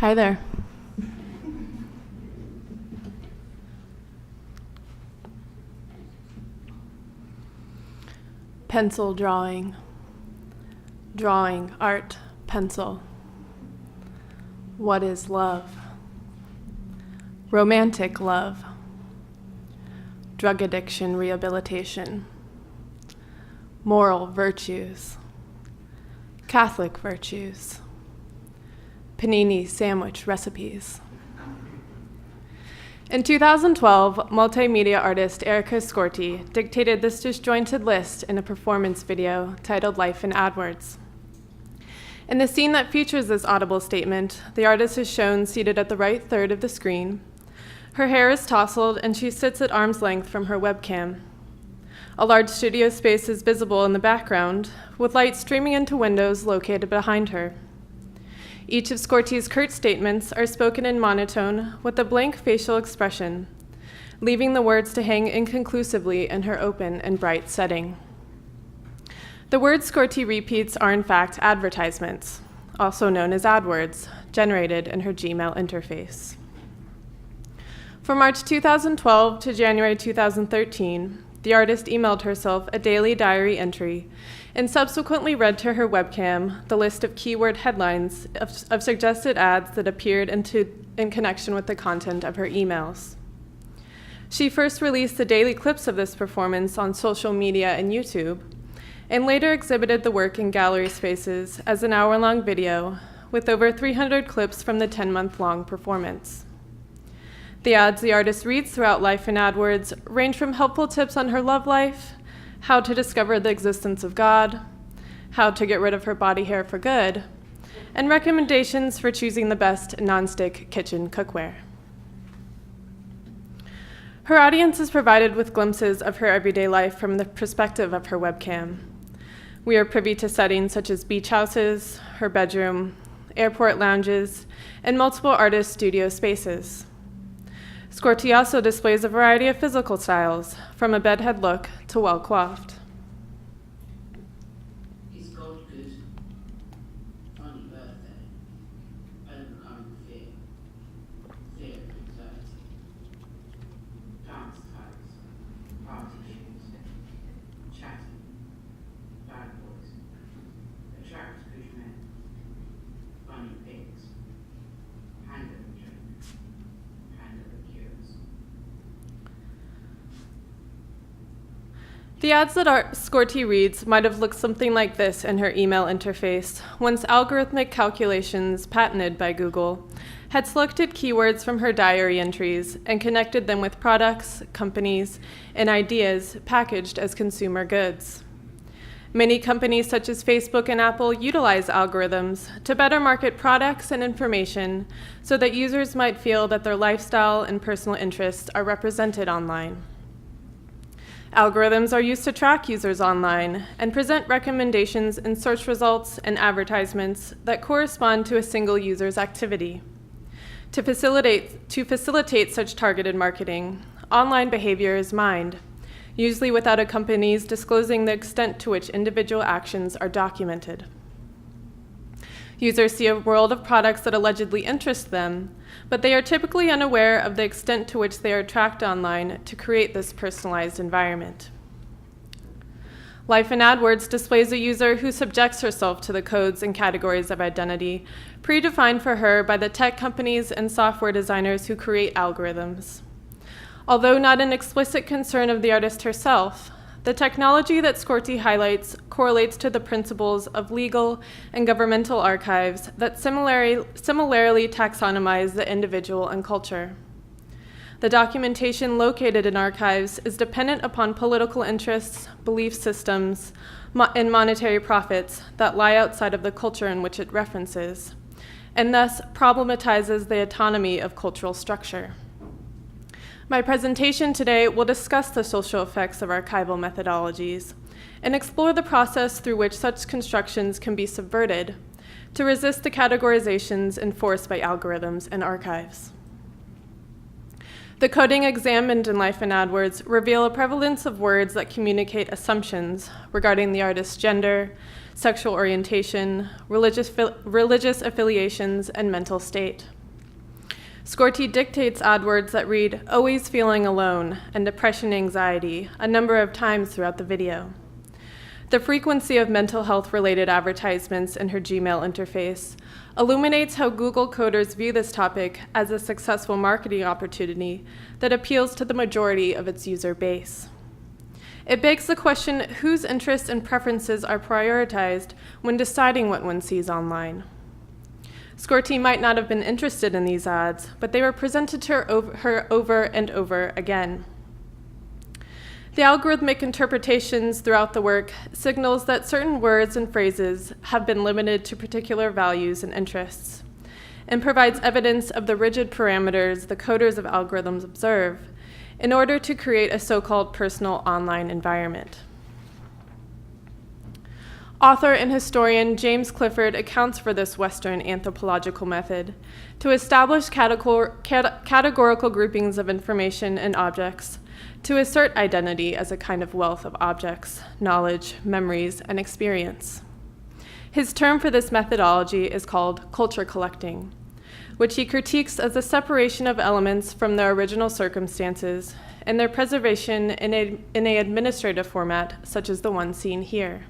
Hi there. Pencil drawing. Drawing, art, pencil. What is love? Romantic love. Drug addiction rehabilitation. Moral virtues. Catholic virtues. Panini sandwich recipes. In 2012, multimedia artist Erica Scorti dictated this disjointed list in a performance video titled Life in Adwords. In the scene that features this audible statement, the artist is shown seated at the right third of the screen. Her hair is tousled and she sits at arm's length from her webcam. A large studio space is visible in the background, with light streaming into windows located behind her. Each of Scorti's curt statements are spoken in monotone with a blank facial expression, leaving the words to hang inconclusively in her open and bright setting. The words Scorti repeats are in fact advertisements, also known as Adwords, generated in her Gmail interface. From March 2012 to January 2013, the artist emailed herself a daily diary entry and subsequently read to her webcam the list of keyword headlines of suggested ads that appeared in connection with the content of her emails. She first released the daily clips of this performance on social media and YouTube, and later exhibited the work in gallery spaces as an hour-long video with over 300 clips from the 10-month-long performance. The ads the artist reads throughout Life in Adwords range from helpful tips on her love life, how to discover the existence of God, how to get rid of her body hair for good, and recommendations for choosing the best nonstick kitchen cookware. Her audience is provided with glimpses of her everyday life from the perspective of her webcam. We are privy to settings such as beach houses, her bedroom, airport lounges, and multiple artist studio spaces. Scorti also displays a variety of physical styles, from a bedhead look to well-coiffed. Is God good? Funny birthday. Overcoming fear. Fear of anxiety. Dance clothes. Party shoes. Chatting. Bad boys. Attract good men. Funny pigs. Handle a drink. Handle a cures. The ads that Scorti reads might have looked something like this in her email interface, once algorithmic calculations patented by Google had selected keywords from her diary entries and connected them with products, companies, and ideas packaged as consumer goods. Many companies such as Facebook and Apple utilize algorithms to better market products and information so that users might feel that their lifestyle and personal interests are represented online. Algorithms are used to track users online and present recommendations in search results and advertisements that correspond to a single user's activity. To facilitate such targeted marketing, online behavior is mined, usually without a company's disclosing the extent to which individual actions are documented. Users see a world of products that allegedly interest them, but they are typically unaware of the extent to which they are tracked online to create this personalized environment. Life in Adwords displays a user who subjects herself to the codes and categories of identity predefined for her by the tech companies and software designers who create algorithms. Although not an explicit concern of the artist herself, the technology that Scorti highlights correlates to the principles of legal and governmental archives that similarly taxonomize the individual and culture. The documentation located in archives is dependent upon political interests, belief systems, and monetary profits that lie outside of the culture in which it references, and thus problematizes the autonomy of cultural structure. My presentation today will discuss the social effects of archival methodologies and explore the process through which such constructions can be subverted to resist the categorizations enforced by algorithms and archives. The coding examined in Life in Adwords reveal a prevalence of words that communicate assumptions regarding the artist's gender, sexual orientation, religious affiliations, and mental state. Scourti dictates Adwords that read, "always feeling alone," and depression anxiety a number of times throughout the video. The frequency of mental health-related advertisements in her Gmail interface illuminates how Google coders view this topic as a successful marketing opportunity that appeals to the majority of its user base. It begs the question whose interests and preferences are prioritized when deciding what one sees online. Scourti might not have been interested in these ads, but they were presented to her over and over again. The algorithmic interpretations throughout the work signals that certain words and phrases have been limited to particular values and interests, and provides evidence of the rigid parameters the coders of algorithms observe in order to create a so-called personal online environment. Author and historian James Clifford accounts for this Western anthropological method to establish categorical groupings of information and objects, to assert identity as a kind of wealth of objects, knowledge, memories, and experience. His term for this methodology is called culture collecting, which he critiques as a separation of elements from their original circumstances and their preservation in an administrative format such as the one seen here.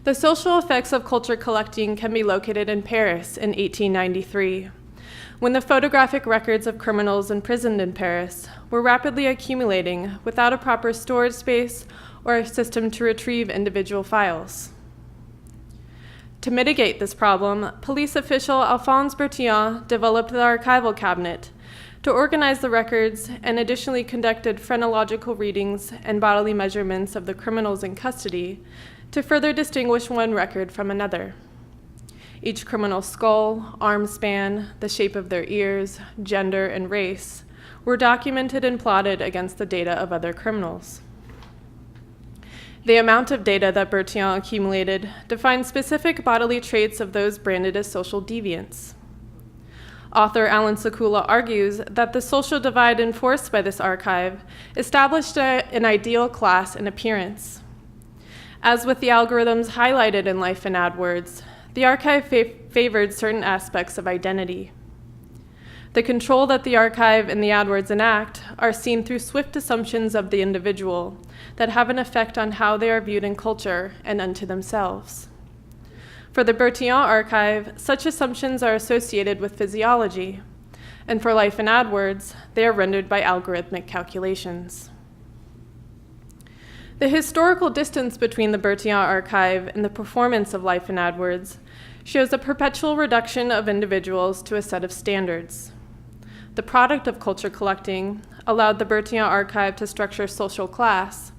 The social effects of culture collecting can be located in Paris in 1893, when the photographic records of criminals imprisoned in Paris were rapidly accumulating without a proper storage space or a system to retrieve individual files. To mitigate this problem, police official Alphonse Bertillon developed the archival cabinet to organize the records and additionally conducted phrenological readings and bodily measurements of the criminals in custody to further distinguish one record from another. Each criminal's skull, arm span, the shape of their ears, gender, and race were documented and plotted against the data of other criminals. The amount of data that Bertillon accumulated defined specific bodily traits of those branded as social deviants. Author Alan Sekula argues that the social divide enforced by this archive established an ideal class and appearance. As with the algorithms highlighted in Life in Adwords, the archive favored certain aspects of identity. The control that the archive and the Adwords enact are seen through swift assumptions of the individual that have an effect on how they are viewed in culture and unto themselves. For the Bertillon archive, such assumptions are associated with physiology, and for Life in Adwords, they are rendered by algorithmic calculations. The historical distance between the Bertillon archive and the performance of Life in Adwords shows a perpetual reduction of individuals to a set of standards. The product of culture collecting allowed the Bertillon archive to structure social class,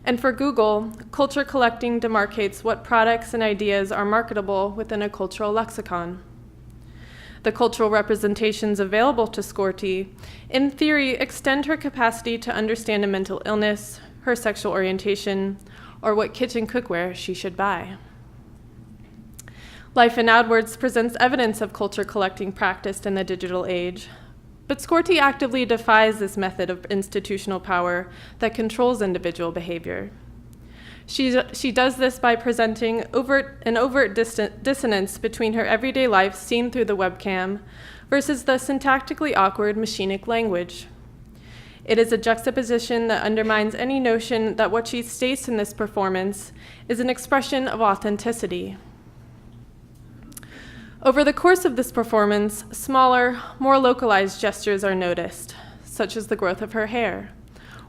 and for Google, culture collecting demarcates what products and ideas are marketable within a cultural lexicon. The cultural representations available to Scourti, in theory, extend her capacity to understand a mental illness, her sexual orientation, or what kitchen cookware she should buy. Life in Adwords presents evidence of culture collecting practiced in the digital age, but Scourti actively defies this method of institutional power that controls individual behavior. She does this by presenting an overt dissonance between her everyday life seen through the webcam versus the syntactically awkward machinic language. It is a juxtaposition that undermines any notion that what she states in this performance is an expression of authenticity. Over the course of this performance, smaller, more localized gestures are noticed, such as the growth of her hair,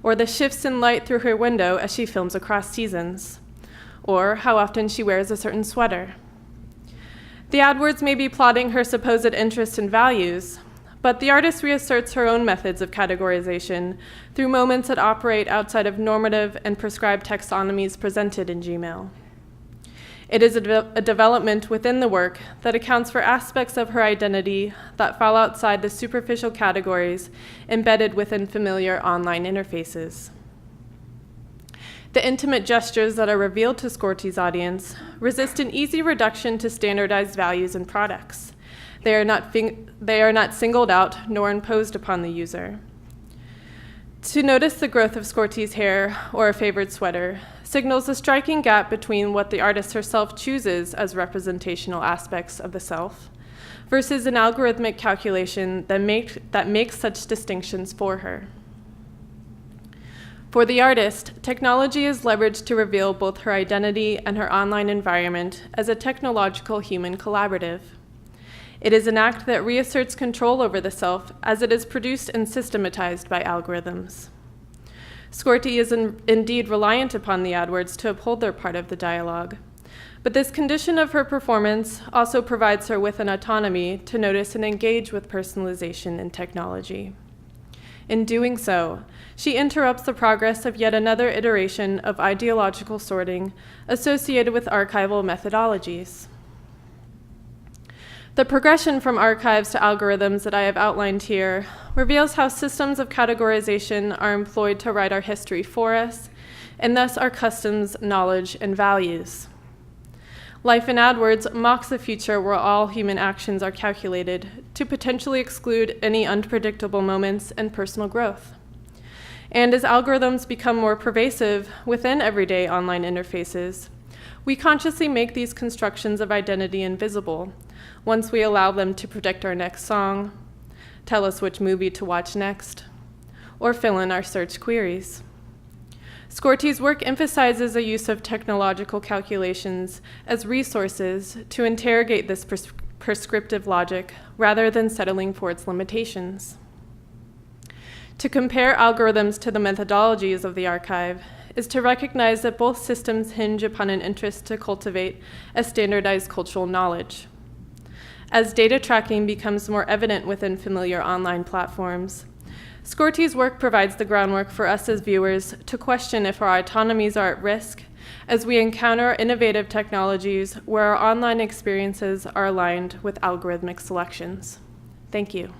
or the shifts in light through her window as she films across seasons, or how often she wears a certain sweater. The Adwords may be plotting her supposed interests and values, but the artist reasserts her own methods of categorization through moments that operate outside of normative and prescribed taxonomies presented in Gmail. It is a development within the work that accounts for aspects of her identity that fall outside the superficial categories embedded within familiar online interfaces. The intimate gestures that are revealed to Scourti's audience resist an easy reduction to standardized values and products. They are not singled out nor imposed upon the user. To notice the growth of Scourti's hair or a favored sweater signals a striking gap between what the artist herself chooses as representational aspects of the self versus an algorithmic calculation that makes such distinctions for her. For the artist, technology is leveraged to reveal both her identity and her online environment as a technological human collaborative. It is an act that reasserts control over the self as it is produced and systematized by algorithms. Scours is indeed reliant upon the Adwords to uphold their part of the dialogue, but this condition of her performance also provides her with an autonomy to notice and engage with personalization in technology. In doing so, she interrupts the progress of yet another iteration of ideological sorting associated with archival methodologies. The progression from archives to algorithms that I have outlined here reveals how systems of categorization are employed to write our history for us, and thus our customs, knowledge, and values. Life in Adwords mocks a future where all human actions are calculated to potentially exclude any unpredictable moments and personal growth. And as algorithms become more pervasive within everyday online interfaces, we consciously make these constructions of identity invisible once we allow them to predict our next song, tell us which movie to watch next, or fill in our search queries. Scours' work emphasizes a use of technological calculations as resources to interrogate this prescriptive logic rather than settling for its limitations. To compare algorithms to the methodologies of the archive is to recognize that both systems hinge upon an interest to cultivate a standardized cultural knowledge. As data tracking becomes more evident within familiar online platforms, Scours' work provides the groundwork for us as viewers to question if our autonomies are at risk as we encounter innovative technologies where our online experiences are aligned with algorithmic selections. Thank you.